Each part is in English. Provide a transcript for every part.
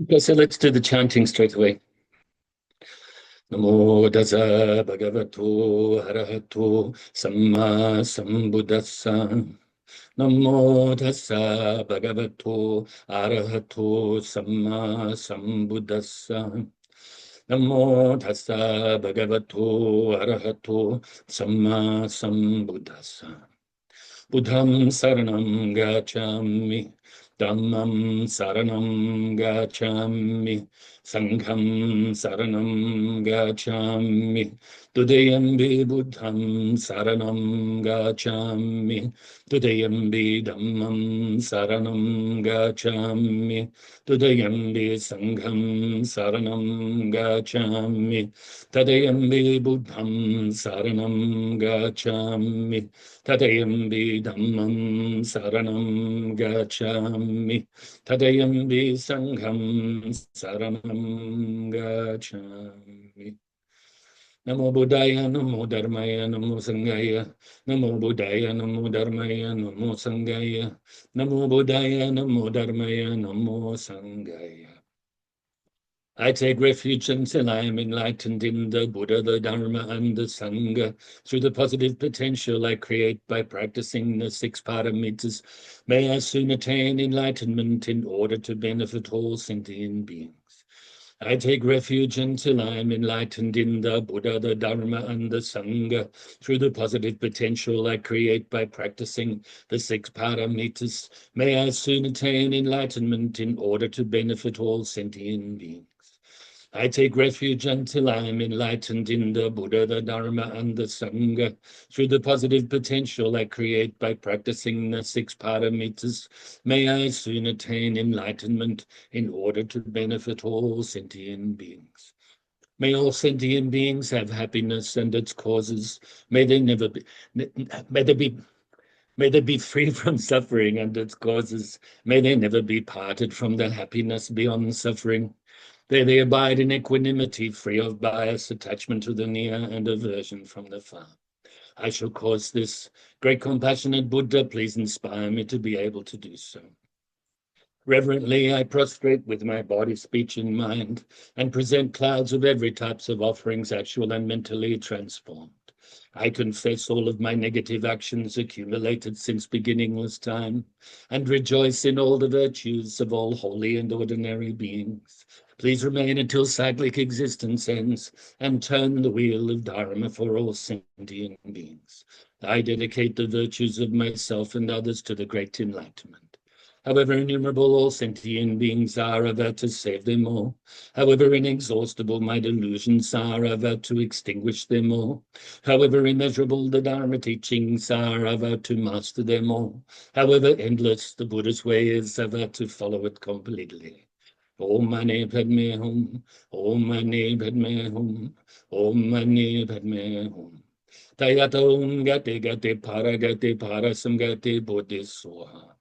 Okay, so let's do the chanting straight away. Namo Tassa Bhagavato Arahato Samma Sambuddhassa. Namo Tassa Bhagavato Arahato Samma Sambuddhassa. Namo Tassa Bhagavato Arahato Samma Sambuddhassa. Buddham saranam gacchami, Dhammam saranam gacchami, Sangham saranam gacchami, Dutiyampi Buddham saranam gacchami, Dutiyampi Dhammam saranam gacchami, Dutiyampi Sangham saranam gacchami, Dutiyampi Buddham saranam gacchami, Tadayambi Dhammam saranam gacchami, Tadayambi Sangham saranam gacchami. Namo Buddhaya, Namo Dharmaya, Namo Sanghaya, Namo Buddhaya, Namo Dharmaya, Namo Sanghaya, Namo Buddhaya, Namo Dharmaya, Namo Sanghaya. I take refuge until I am enlightened in the Buddha, the Dharma, and the Sangha. Through the positive potential I create by practicing the 6 paramitas, may I soon attain enlightenment in order to benefit all sentient beings. I take refuge until I am enlightened in the Buddha, the Dharma, and the Sangha. Through the positive potential I create by practicing the 6 paramitas, may I soon attain enlightenment in order to benefit all sentient beings. I take refuge until I am enlightened in the Buddha, the Dharma, and the Sangha. Through the positive potential I create by practicing the 6 paramitas, may I soon attain enlightenment in order to benefit all sentient beings. May all sentient beings have happiness and its causes. May they be free from suffering and its causes. May they never be parted from the happiness beyond suffering. There they abide in equanimity, free of bias, attachment to the near, and aversion from the far. I shall cause this. Great compassionate Buddha, please inspire me to be able to do so. Reverently, I prostrate with my body, speech, and mind, and present clouds of every types of offerings, actual and mentally transformed. I confess all of my negative actions accumulated since beginningless time, and rejoice in all the virtues of all holy and ordinary beings. Please remain until cyclic existence ends, and turn the wheel of Dharma for all sentient beings. I dedicate the virtues of myself and others to the great enlightenment. However innumerable all sentient beings are, I vow to save them all. However inexhaustible my delusions are, I vow to extinguish them all. However immeasurable the Dharma teachings are, I vow to master them all. However endless the Buddha's way is, I vow to follow it completely. Om Mani Padme Hum, Om Mani Padme Hum, Om Mani Padme Hum. Tayata Om Gate Gate Paragate Parasamgate Bodhisoha.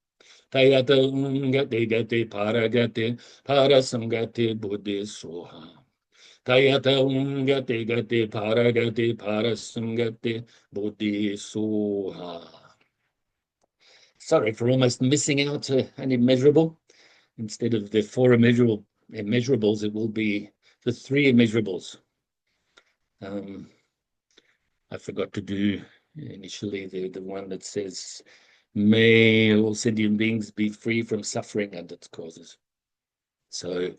Tayata Om Gate Gate Paragate Parasamgate Bodhisoha. Tayata Om Gate Gate Paragate Parasamgate Bodhisoha. Sorry for almost missing out an immeasurable. Instead of the 4 immeasurables, it will be the 3 immeasurables. I forgot to do initially the one that says, may all sentient beings be free from suffering and its causes. So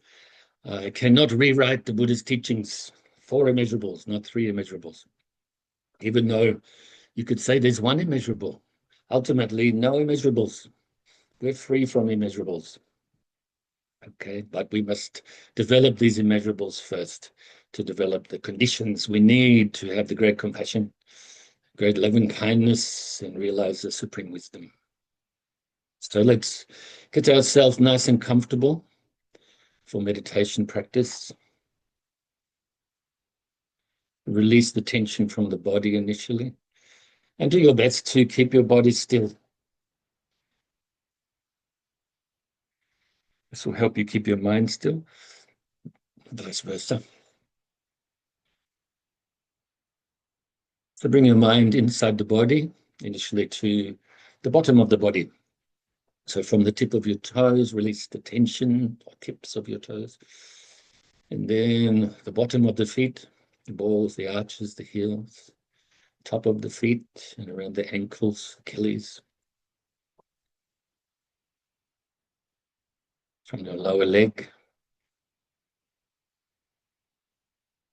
I cannot rewrite the Buddha's teachings, 4 immeasurables, not 3 immeasurables. Even though you could say there's 1 immeasurable. Ultimately, no immeasurables. We're free from immeasurables. Okay, but we must develop these immeasurables first to develop the conditions we need to have the great compassion, great loving kindness, and realize the supreme wisdom. So let's get ourselves nice and comfortable for meditation practice. Release the tension from the body initially, and do your best to keep your body still. This will help you keep your mind still, vice versa. So bring your mind inside the body, initially to the bottom of the body. So from the tip of your toes, release the tension, or tips of your toes. And then the bottom of the feet, the balls, the arches, the heels, top of the feet and around the ankles, Achilles. From your lower leg,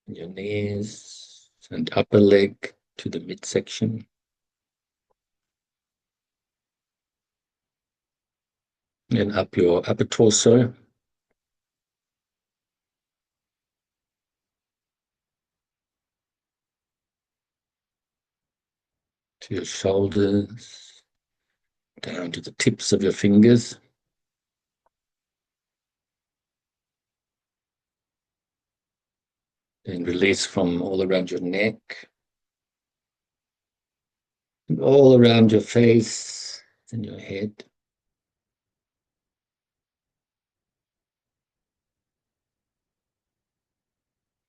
and your knees and upper leg to the midsection. And up your upper torso. To your shoulders, down to the tips of your fingers. Then release from all around your neck, and all around your face and your head.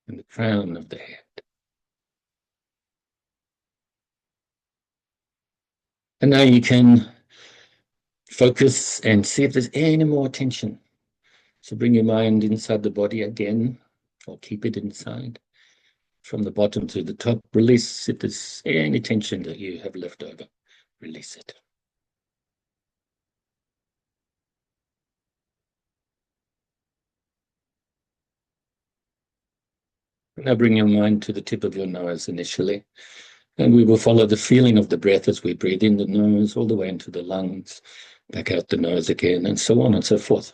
And the crown of the head. And now you can focus and see if there's any more tension. So bring your mind inside the body again, or keep it inside. From the bottom to the top, release if there's any tension that you have left over. Release it. Now bring your mind to the tip of your nose initially. And we will follow the feeling of the breath as we breathe in the nose, all the way into the lungs, back out the nose again, and so on and so forth.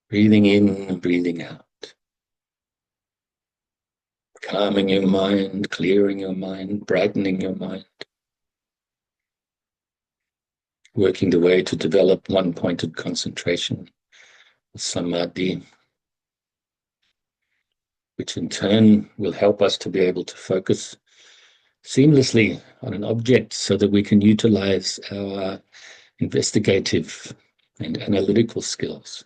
Breathing in and breathing out. Calming your mind, clearing your mind, brightening your mind. Working the way to develop one-pointed concentration, samadhi, which in turn will help us to be able to focus seamlessly on an object so that we can utilize our investigative and analytical skills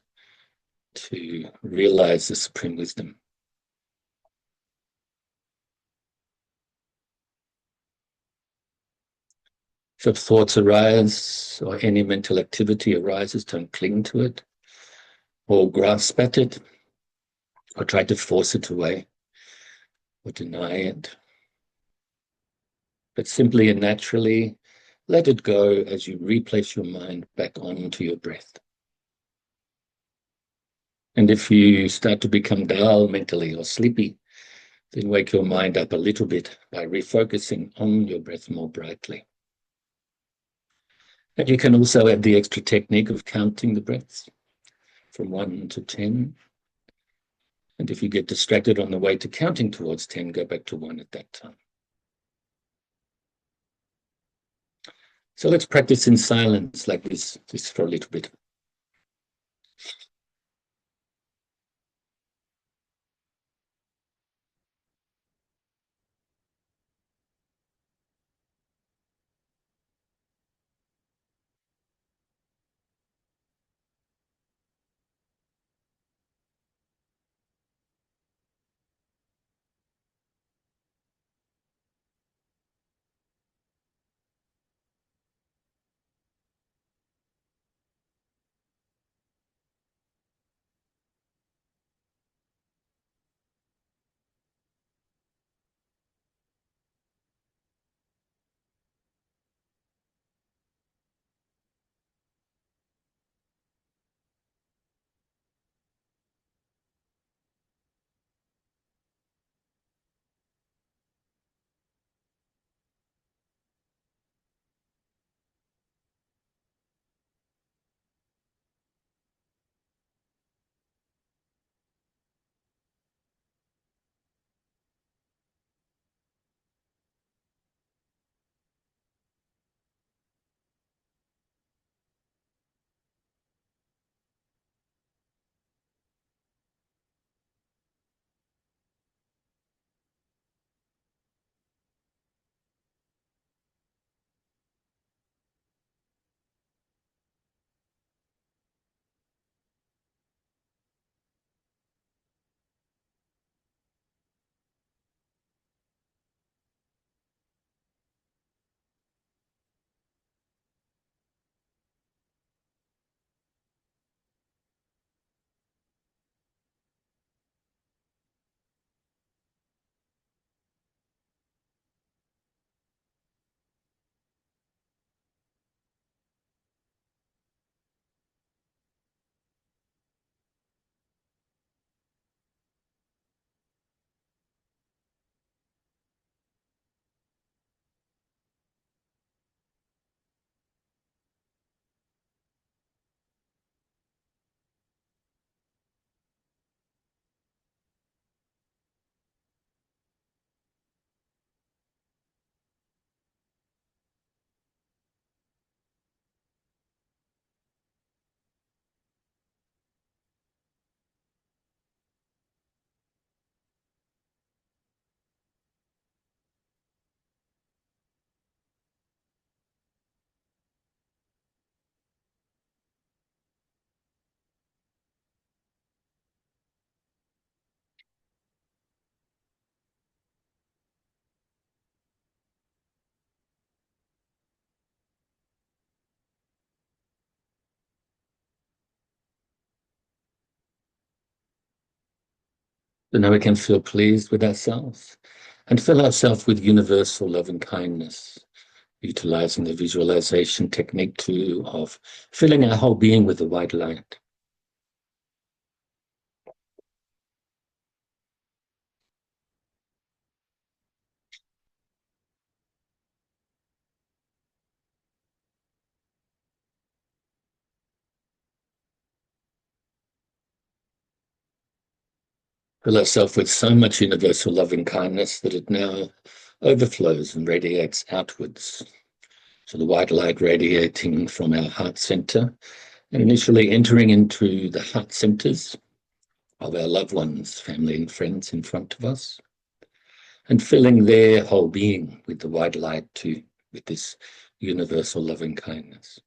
to realize the supreme wisdom. So if thoughts arise or any mental activity arises, don't cling to it or grasp at it or try to force it away or deny it. But simply and naturally let it go as you replace your mind back onto your breath. And if you start to become dull mentally or sleepy, then wake your mind up a little bit by refocusing on your breath more brightly. And you can also add the extra technique of counting the breaths from 1 to 10. And if you get distracted on the way to counting towards 10, go back to 1 at that time. So let's practice in silence like this for a little bit. So now we can feel pleased with ourselves and fill ourselves with universal love and kindness, utilizing the visualization technique too of filling our whole being with the white light. Fill ourselves with so much universal love and kindness that it now overflows and radiates outwards. So the white light radiating from our heart center and initially entering into the heart centers of our loved ones, family and friends in front of us, and filling their whole being with the white light too, with this universal loving kindness.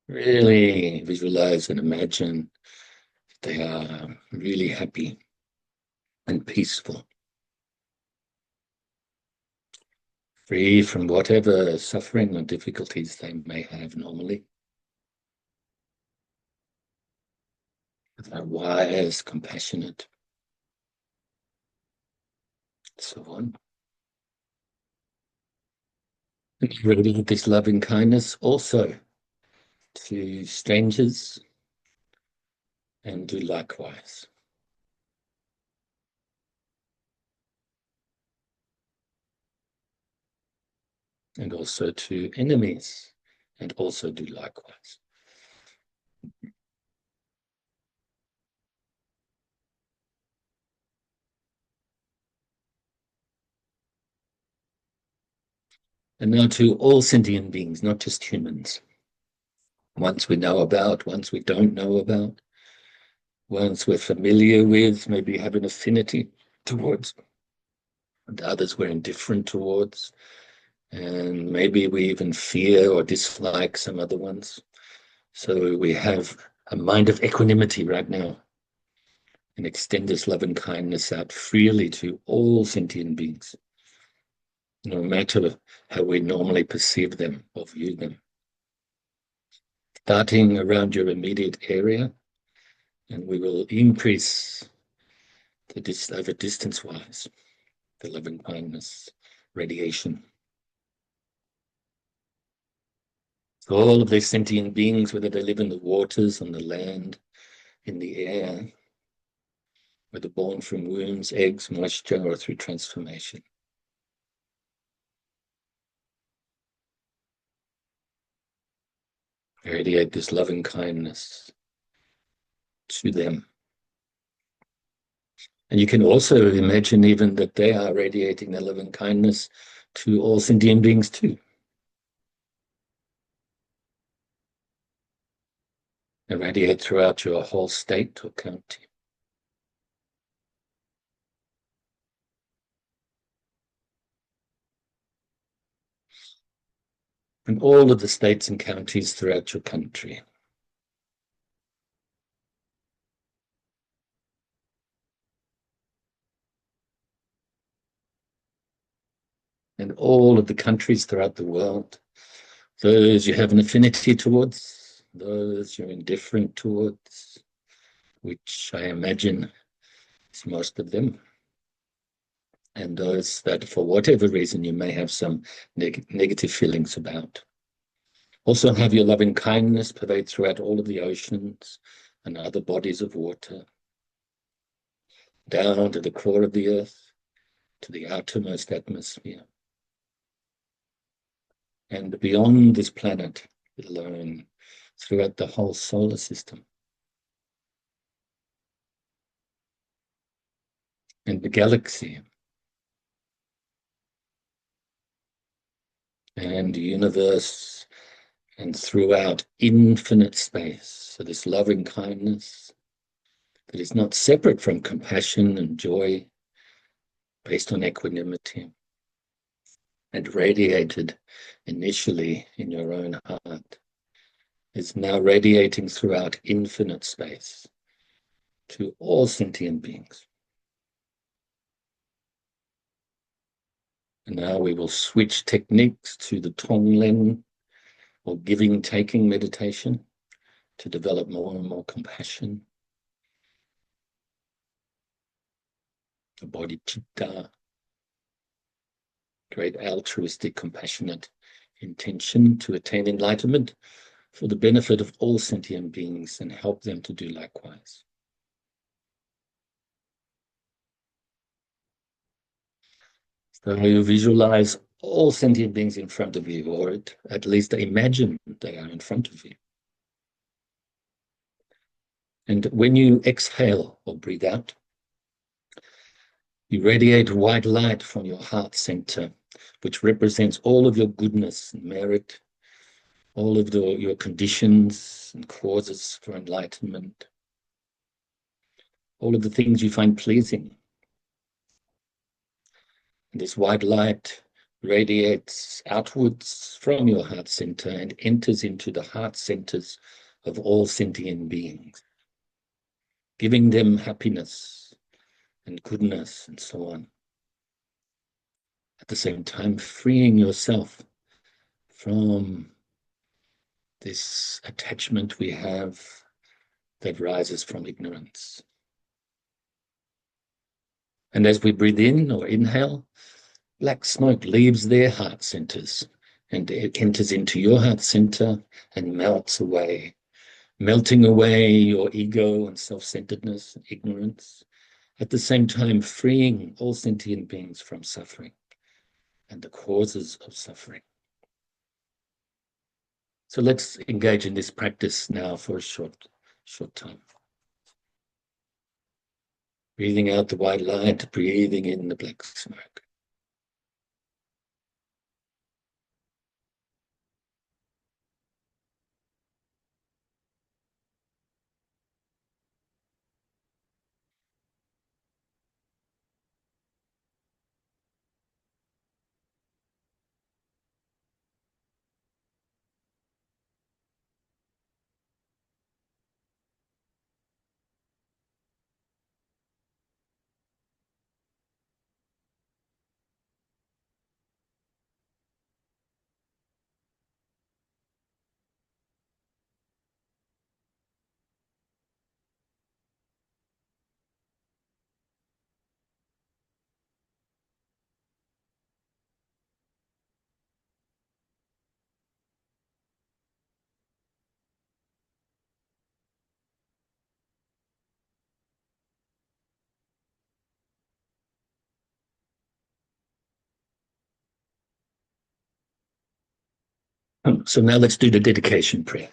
Really visualize and imagine they are really happy and peaceful, free from whatever suffering or difficulties they may have normally. They're wise, compassionate, so on. And radiate this loving kindness also to strangers and do likewise. And also to enemies and also do likewise. And now to all sentient beings, not just humans. Ones we know about, ones we don't know about, ones we're familiar with, maybe have an affinity towards, and others we're indifferent towards, and maybe we even fear or dislike some other ones. So we have a mind of equanimity right now and extend this love and kindness out freely to all sentient beings, no matter how we normally perceive them or view them. Starting around your immediate area, and we will increase over distance-wise, the loving kindness radiation. So all of these sentient beings, whether they live in the waters, on the land, in the air, whether born from wombs, eggs, moisture, or through transformation. Radiate this loving kindness to them. And you can also imagine even that they are radiating their loving kindness to all sentient beings too. They radiate throughout your whole state or county. And all of the states and counties throughout your country. And all of the countries throughout the world. Those you have an affinity towards, those you're indifferent towards, which I imagine is most of them. And those that for whatever reason you may have some negative feelings about. Also have your loving kindness pervade throughout all of the oceans and other bodies of water, down to the core of the earth, to the outermost atmosphere. And beyond this planet alone, throughout the whole solar system. And the galaxy. And the universe, and throughout infinite space. So this loving kindness that is not separate from compassion and joy, based on equanimity, and radiated initially in your own heart, is now radiating throughout infinite space to all sentient beings. And now we will switch techniques to the Tonglen, or giving-taking meditation, to develop more and more compassion, the bodhicitta, great altruistic, compassionate intention to attain enlightenment for the benefit of all sentient beings and help them to do likewise. So you visualize all sentient beings in front of you, or at least imagine they are in front of you. And when you exhale or breathe out, you radiate white light from your heart center, which represents all of your goodness and merit, all of your conditions and causes for enlightenment, all of the things you find pleasing. And this white light radiates outwards from your heart center and enters into the heart centers of all sentient beings, giving them happiness and goodness and so on. At the same time, freeing yourself from this attachment we have that rises from ignorance. And as we breathe in or inhale, black smoke leaves their heart centers and it enters into your heart center and melts away, melting away your ego and self-centeredness and ignorance, at the same time freeing all sentient beings from suffering and the causes of suffering. So let's engage in this practice now for a short time. Breathing out the white light, breathing in the black smoke. So now let's do the dedication prayer.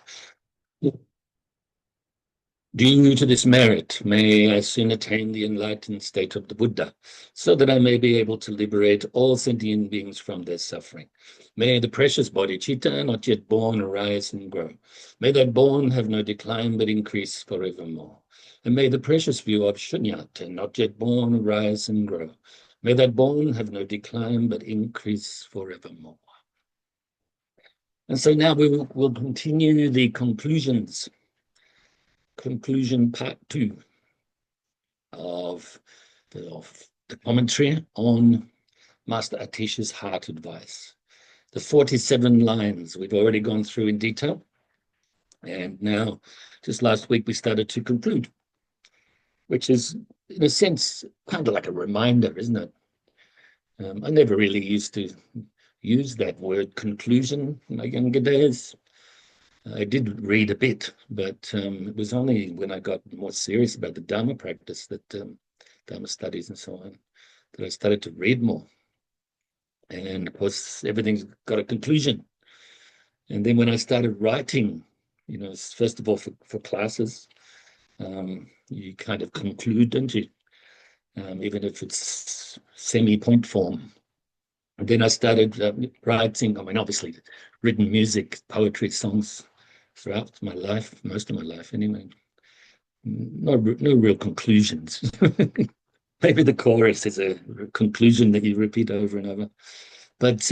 Due to this merit, may I soon attain the enlightened state of the Buddha, so that I may be able to liberate all sentient beings from their suffering. May the precious bodhicitta, not yet born, arise and grow. May that born have no decline, but increase forevermore. And may the precious view of shunyata, not yet born, arise and grow. May that born have no decline, but increase forevermore. And so now we'll continue the conclusion part 2 of the commentary on Master Atisha's heart advice. The 47 lines we've already gone through in detail. And now, just last week, we started to conclude, which is, in a sense, kind of like a reminder, isn't it? I never really used to use that word conclusion in my younger days. I did read a bit, but it was only when I got more serious about the Dharma practice, that Dharma studies and so on, that I started to read more. And of course, everything's got a conclusion. And then when I started writing, first of all for classes, you kind of conclude, don't you? Even if it's semi-point form. And then I started writing, obviously, written music, poetry, songs throughout my life, most of my life anyway. No real conclusions. Maybe the chorus is a conclusion that you repeat over and over. But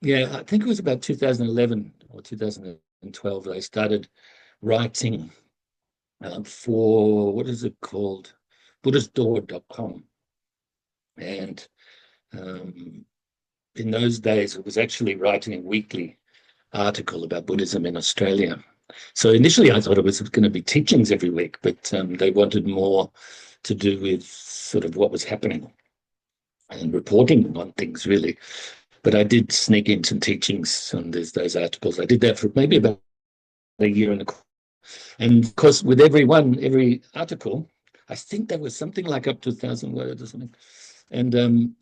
yeah, I think it was about 2011 or 2012 that I started writing for, what is it called? Buddhistdoor.com. And in those days, it was actually writing a weekly article about Buddhism in Australia. So initially I thought it was going to be teachings every week, but they wanted more to do with sort of what was happening and reporting on things, really. But I did sneak in some teachings on those articles. I did that for maybe about a year and a quarter. And of course, with every article, I think there was something like up to 1,000 words or something. And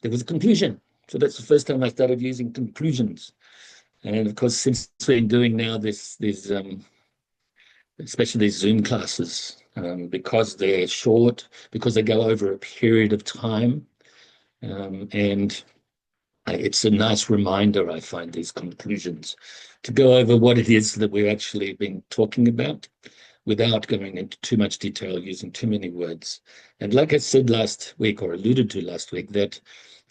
there was a conclusion. So that's the first time I started using conclusions. And of course, since we've been doing now especially these Zoom classes, because they're short, because they go over a period of time, and it's a nice reminder, I find, these conclusions, to go over what it is that we've actually been talking about without going into too much detail, using too many words. And like I said last week, or alluded to last week, that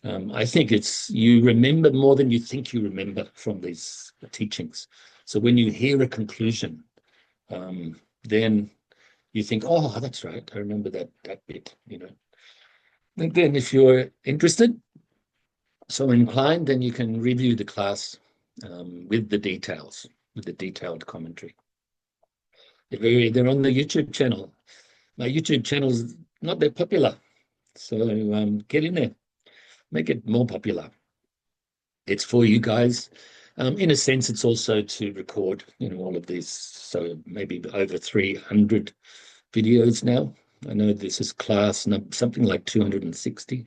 I think you remember more than you think you remember from these teachings. So when you hear a conclusion, then you think, oh, that's right, I remember that bit, And then if you're interested, so inclined, then you can review the class with the details, with the detailed commentary. They're on the YouTube channel. My YouTube channel is not that popular, so get in there, make it more popular. It's for you guys. In a sense, it's also to record, all of these. So maybe over 300 videos now. I know this is class something like 260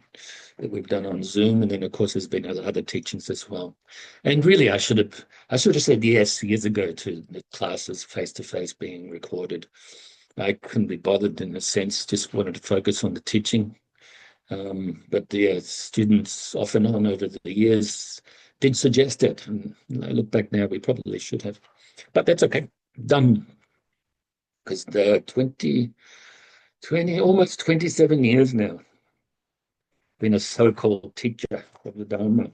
that we've done on Zoom, and then of course there's been other teachings as well. And really, I should have said yes years ago to the classes face to face being recorded. I couldn't be bothered in a sense; just wanted to focus on the teaching. But the students off and on over the years did suggest it, and I look back now, we probably should have, but that's okay. Done, because the 20, almost 27 years now, been a so-called teacher of the Dharma,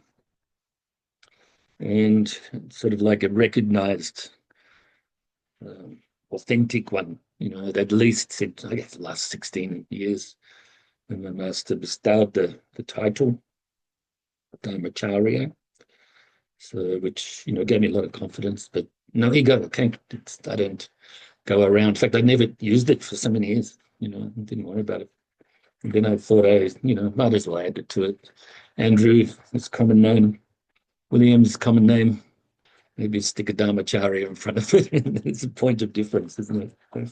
and sort of like a recognized, authentic one, at least since, I guess, the last 16 years, when my master bestowed the title Dharmacharya, so which, gave me a lot of confidence, but no ego, okay? I don't go around. In fact, I never used it for so many years, didn't worry about it. And then I thought might as well add it to it. Andrew is common name. William's common name. Maybe stick a Dharmacharya in front of it. It's a point of difference, isn't it?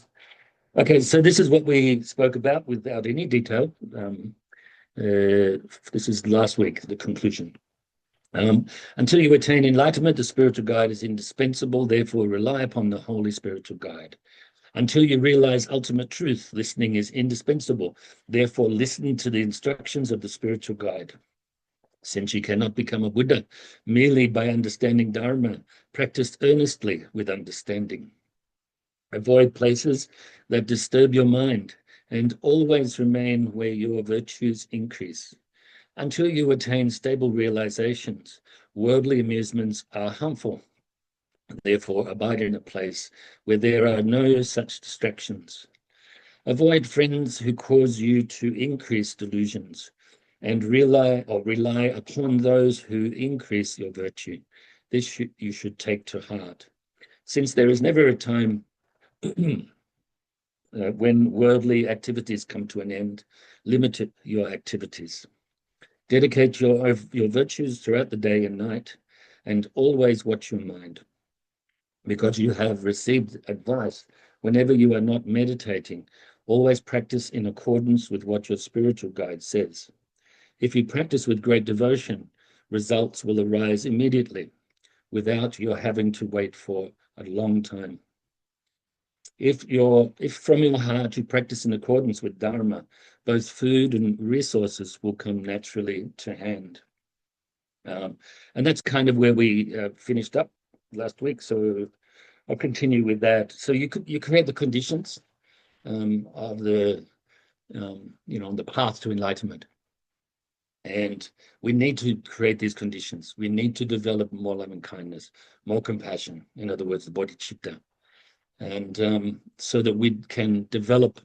Okay, so this is what we spoke about without any detail. This is last week, the conclusion. Until you attain enlightenment, the spiritual guide is indispensable. Therefore, rely upon the holy spiritual guide. Until you realize ultimate truth, listening is indispensable. Therefore, listen to the instructions of the spiritual guide. Since you cannot become a Buddha merely by understanding Dharma, practice earnestly with understanding. Avoid places that disturb your mind and always remain where your virtues increase. Until you attain stable realizations, worldly amusements are harmful. Therefore, abide in a place where there are no such distractions. Avoid friends who cause you to increase delusions, and rely upon those who increase your virtue. This you should take to heart. Since there is never a time when worldly activities come to an end, limit your activities. Dedicate your virtues throughout the day and night, and always watch your mind. Because you have received advice, whenever you are not meditating, always practice in accordance with what your spiritual guide says. If you practice with great devotion, results will arise immediately, without your having to wait for a long time. If from your heart you practice in accordance with Dharma, both food and resources will come naturally to hand. And that's kind of where we finished up last week. So I'll continue with that. So you create the conditions of the on the path to enlightenment, and we need to create these conditions. We need to develop more loving kindness, more compassion. In other words, the bodhicitta, and so that we can develop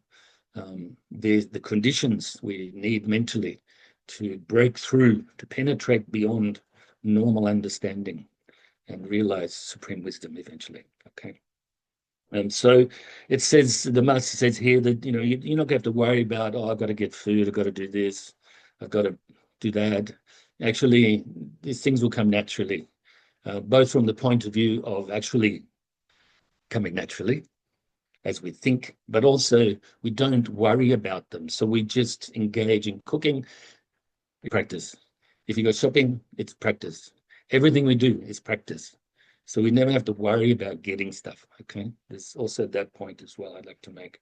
the conditions we need mentally to break through, to penetrate beyond normal understanding and realize supreme wisdom eventually. Okay. And so it says, the master says here that, you're not going to have to worry about, oh, I've got to get food, I've got to do this, I've got to do that. Actually, these things will come naturally, both from the point of view of actually coming naturally as we think, but also we don't worry about them. So we just engage in cooking, we practice. If you go shopping, it's practice. Everything we do is practice. So we never have to worry about getting stuff, okay? There's also that point as well I'd like to make.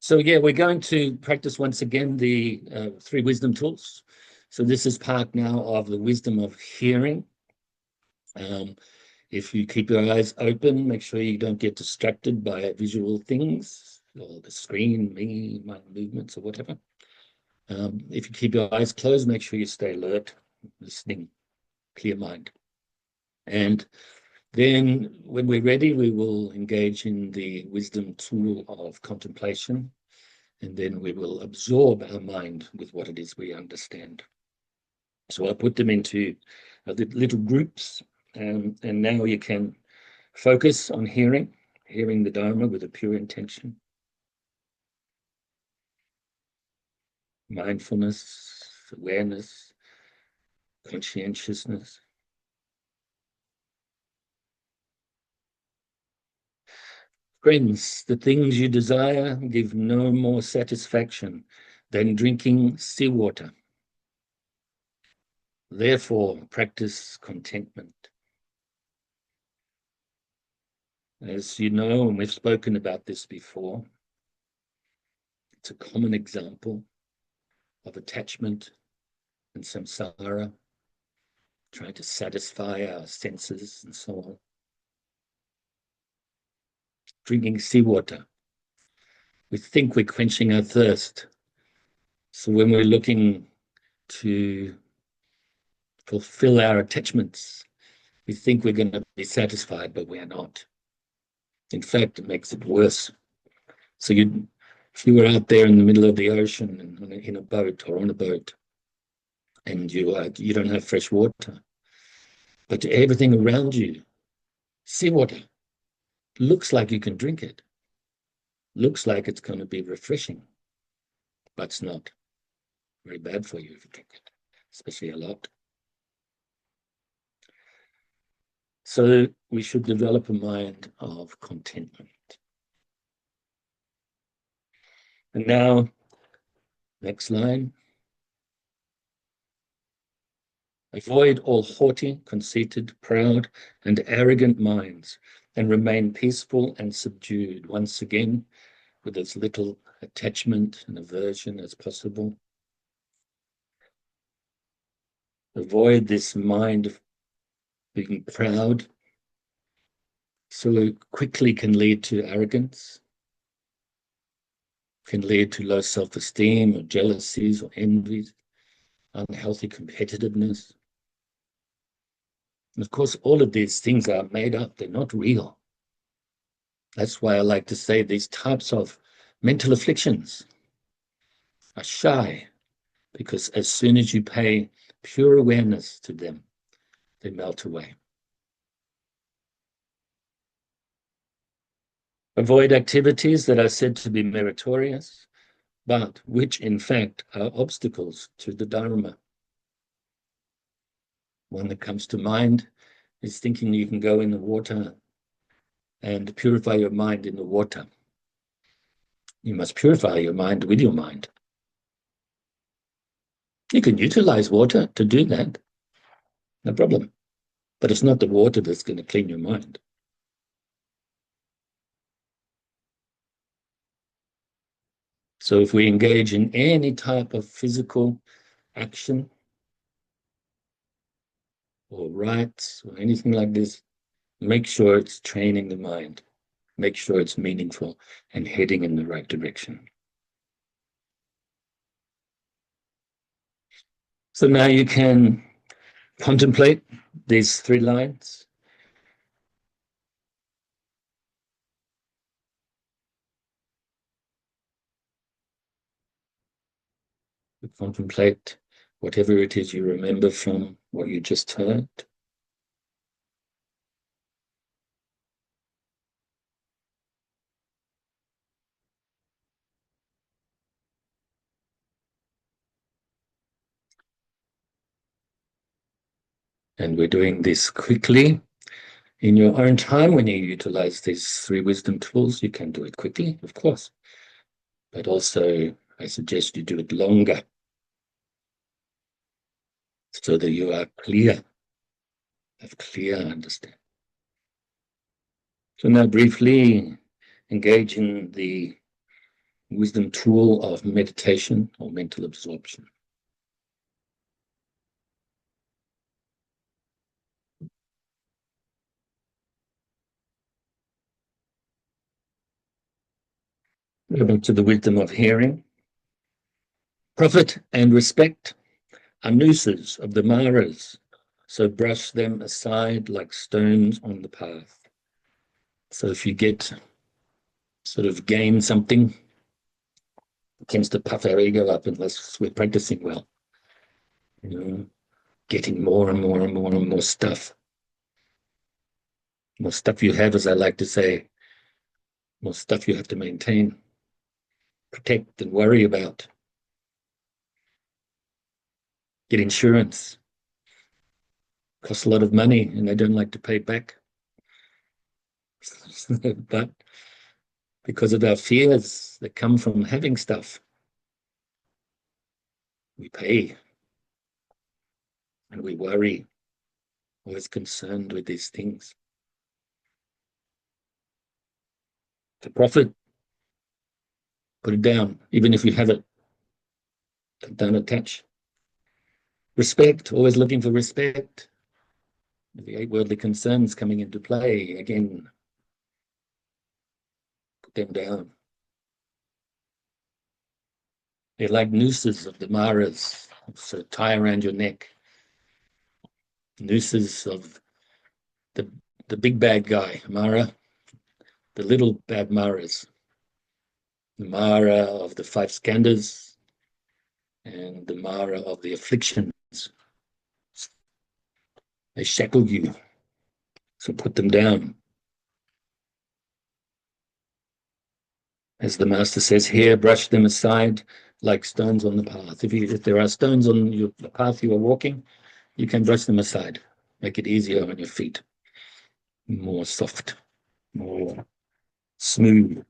So yeah, we're going to practice once again the 3 wisdom tools. So this is part now of the wisdom of hearing. If you keep your eyes open, make sure you don't get distracted by visual things or the screen, me, my movements or whatever. If you keep your eyes closed, make sure you stay alert, listening, clear mind. And then when we're ready, we will engage in the wisdom tool of contemplation, and then we will absorb our mind with what it is we understand. So I put them into little groups, and now you can focus on hearing the Dharma with a pure intention. Mindfulness, awareness, conscientiousness. Friends, the things you desire give no more satisfaction than drinking seawater. Therefore, practice contentment. As you know, and we've spoken about this before, it's a common example of attachment and samsara, trying to satisfy our senses and so on. Drinking seawater. We think we're quenching our thirst. So when we're looking to fulfill our attachments, we think we're going to be satisfied, but we are not. In fact, it makes it worse. So if you were out there in the middle of the ocean and in a boat or on a boat, and you don't have fresh water, but everything around you, seawater, looks like you can drink it, looks like it's going to be refreshing, but it's not. Very bad for you if you drink it, especially a lot. So we should develop a mind of contentment. And now, next line. Avoid all haughty, conceited, proud, and arrogant minds, and remain peaceful and subdued, once again, with as little attachment and aversion as possible. Avoid this mind of being proud, so it quickly can lead to arrogance, can lead to low self-esteem or jealousies or envies, unhealthy competitiveness. And of course, all of these things are made up, they're not real. That's why I like to say these types of mental afflictions are shy, because as soon as you pay pure awareness to them, they melt away. Avoid activities that are said to be meritorious, but which in fact are obstacles to the Dharma. One that comes to mind is thinking you can go in the water and purify your mind in the water. You must purify your mind with your mind. You can utilize water to do that, no problem. But it's not the water that's going to clean your mind. So if we engage in any type of physical action or rites or anything like this, make sure it's training the mind. Make sure it's meaningful and heading in the right direction. So now you can contemplate these 3 lines. We contemplate whatever it is you remember from what you just heard. And we're doing this quickly. In your own time, when you utilize these 3 wisdom tools, you can do it quickly, of course. But also, I suggest you do it longer so that you are clear, have clear understanding. So now briefly engage in the wisdom tool of meditation or mental absorption. Go back to the wisdom of hearing. Profit and respect are nooses of the maras, so brush them aside like stones on the path. So if you gain something, it tends to puff our ego up unless we're practicing well. Getting more and more and more and more stuff. More stuff you have, as I like to say, more stuff you have to maintain, protect, and worry about. Get insurance. Costs a lot of money, and they don't like to pay back. But because of our fears that come from having stuff, we pay and we worry, always concerned with these things. To profit, put it down, even if you have it. Don't attach. Respect, always looking for respect. The 8 worldly concerns coming into play, again, put them down. They're like nooses of the maras, so tie around your neck. Nooses of the big bad guy, Mara, the little bad maras. The Mara of the 5 skandhas and the Mara of the afflictions. They shackle you, so put them down. As the Master says here, brush them aside like stones on the path. If there are stones on the path you are walking, you can brush them aside. Make it easier on your feet. More soft, more smooth.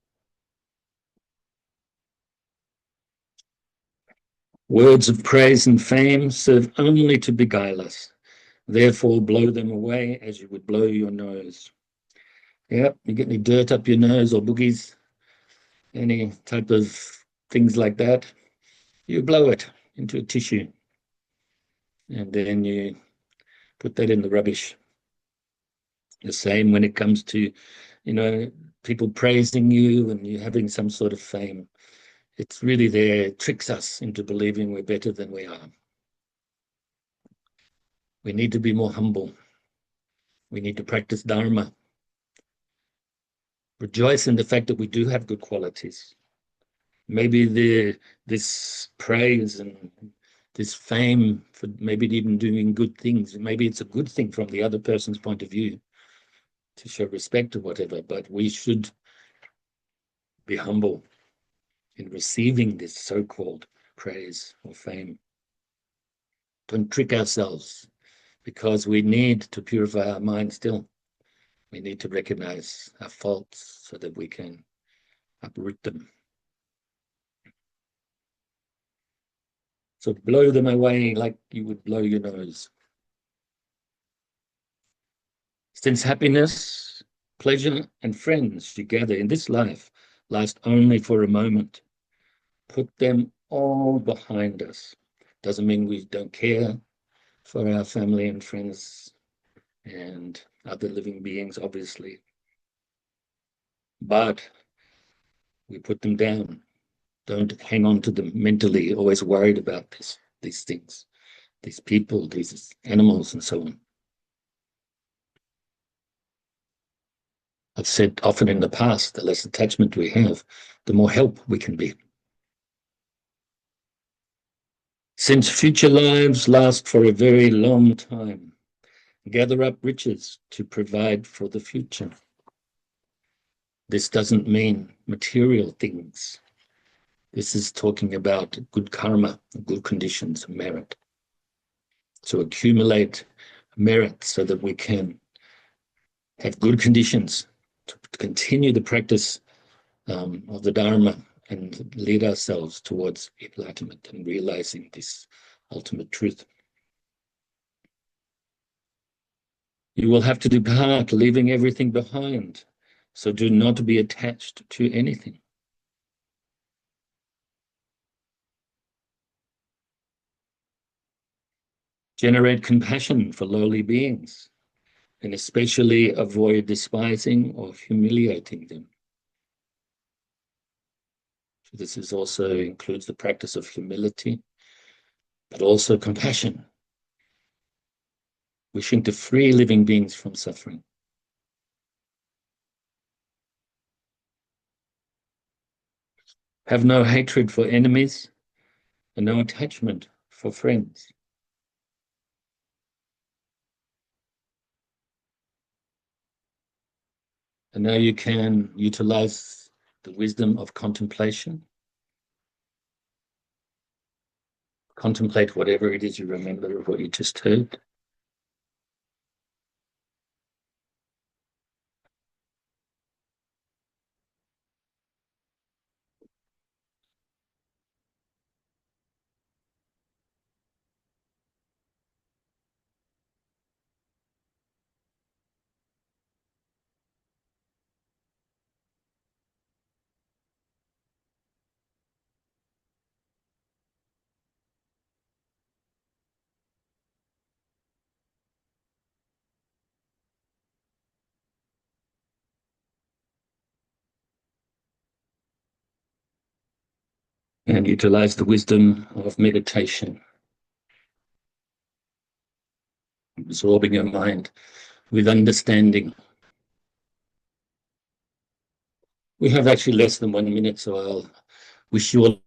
Words of praise and fame serve only to beguile us. Therefore, blow them away as you would blow your nose. Yep, you get any dirt up your nose or boogies, any type of things like that, you blow it into a tissue. And then you put that in the rubbish. The same when it comes to, people praising you and you having some sort of fame. It's really there, it tricks us into believing we're better than we are. We need to be more humble. We need to practice Dharma. Rejoice in the fact that we do have good qualities. Maybe this praise and this fame for maybe even doing good things, maybe it's a good thing from the other person's point of view to show respect or whatever, but we should be humble in receiving this so-called praise or fame. Don't trick ourselves, because we need to purify our mind still. We need to recognize our faults so that we can uproot them. So blow them away like you would blow your nose. Since happiness, pleasure, and friends you gather in this life last only for a moment, put them all behind us. Doesn't mean we don't care for our family and friends and other living beings, obviously. But we put them down. Don't hang on to them mentally, always worried about these things, these people, these animals, and so on. I've said often in the past, the less attachment we have, the more help we can be. Since future lives last for a very long time, gather up riches to provide for the future. This doesn't mean material things. This is talking about good karma, good conditions, merit. To accumulate merit so that we can have good conditions to continue the practice of the Dharma and lead ourselves towards enlightenment and realizing this ultimate truth. You will have to depart, leaving everything behind, so do not be attached to anything. Generate compassion for lowly beings, and especially avoid despising or humiliating them. So this also includes the practice of humility, but also compassion, wishing to free living beings from suffering. Have no hatred for enemies and no attachment for friends. And now you can utilize the wisdom of contemplation. Contemplate whatever it is you remember of what you just heard. And utilize the wisdom of meditation, absorbing your mind with understanding. We have actually less than 1 minute, so I'll wish you all